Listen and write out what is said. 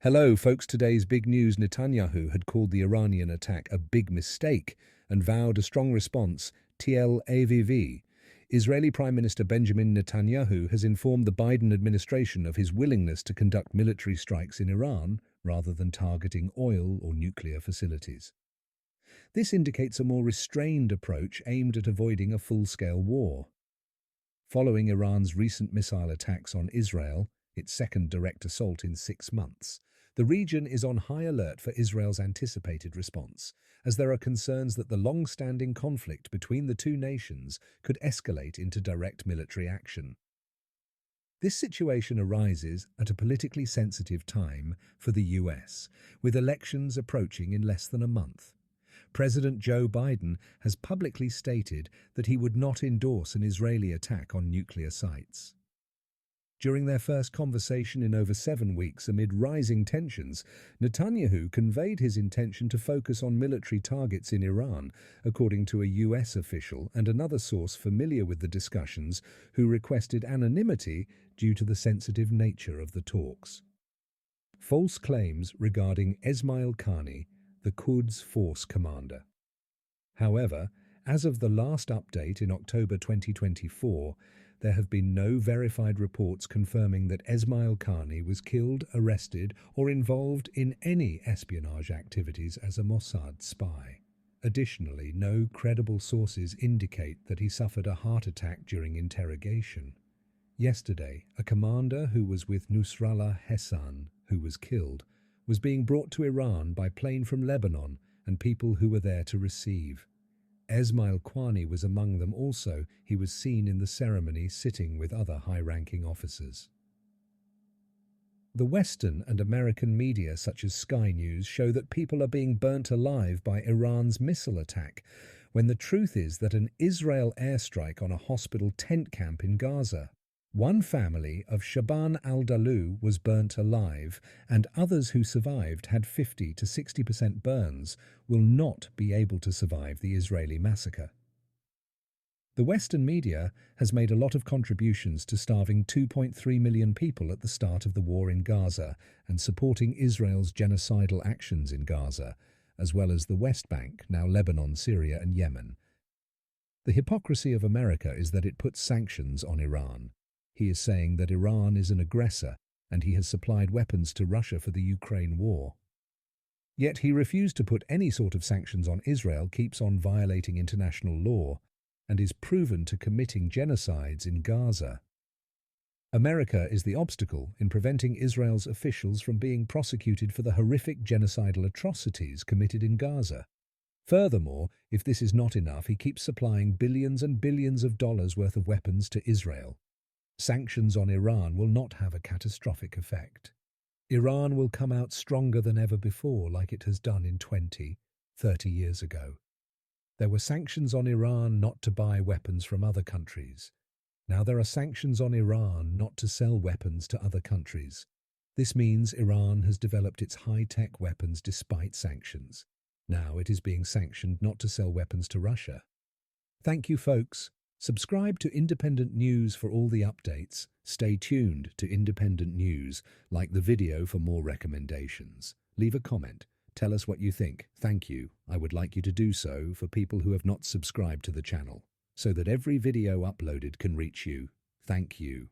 Hello, folks. Today's big news: Netanyahu had called the Iranian attack a big mistake and vowed a strong response. Tel Aviv. Israeli Prime Minister Benjamin Netanyahu has informed the Biden administration of his willingness to conduct military strikes in Iran rather than targeting oil or nuclear facilities. This indicates a more restrained approach aimed at avoiding a full-scale war. Following Iran's recent missile attacks on Israel, its second direct assault in 6 months, the region is on high alert for Israel's anticipated response, as there are concerns that the long-standing conflict between the two nations could escalate into direct military action. This situation arises at a politically sensitive time for the US, with elections approaching in less than a month. President Joe Biden has publicly stated that he would not endorse an Israeli attack on nuclear sites. During their first conversation in over 7 weeks amid rising tensions, Netanyahu conveyed his intention to focus on military targets in Iran, according to a US official and another source familiar with the discussions, who requested anonymity due to the sensitive nature of the talks. False claims regarding Esmael Qaani, the Quds Force commander. However, as of the last update in October 2024, there have been no verified reports confirming that Esmael Qaani was killed, arrested, or involved in any espionage activities as a Mossad spy. Additionally, no credible sources indicate that he suffered a heart attack during interrogation. Yesterday, a commander who was with Nasrallah Hassan, who was killed, was being brought to Iran by plane from Lebanon and people who were there to receive. Esmael Qaani was among them also. He was seen in the ceremony sitting with other high-ranking officers. The Western and American media such as Sky News show that people are being burnt alive by Iran's missile attack, when the truth is that an Israel airstrike on a hospital tent camp in Gaza. One family of Shabaan al-Dalou was burnt alive, and others who survived had 50 to 60% burns, will not be able to survive the Israeli massacre. The Western media has made a lot of contributions to starving 2.3 million people at the start of the war in Gaza and supporting Israel's genocidal actions in Gaza, as well as the West Bank, now Lebanon, Syria and Yemen. The hypocrisy of America is that it puts sanctions on Iran. He is saying that Iran is an aggressor and he has supplied weapons to Russia for the Ukraine war. Yet he refused to put any sort of sanctions on Israel, keeps on violating international law, and is proven to committing genocides in Gaza. America is the obstacle in preventing Israel's officials from being prosecuted for the horrific genocidal atrocities committed in Gaza. Furthermore, if this is not enough, he keeps supplying billions and billions of dollars worth of weapons to Israel. Sanctions on Iran will not have a catastrophic effect. Iran will come out stronger than ever before, like it has done in 20, 30 years ago. There were sanctions on Iran not to buy weapons from other countries. Now there are sanctions on Iran not to sell weapons to other countries. This means Iran has developed its high-tech weapons despite sanctions. Now it is being sanctioned not to sell weapons to Russia. Thank you, folks. Subscribe to Independent News for all the updates. Stay tuned to Independent News. Like the video for more recommendations. Leave a comment. Tell us what you think. Thank you. I would like you to do so for people who have not subscribed to the channel, so that every video uploaded can reach you. Thank you.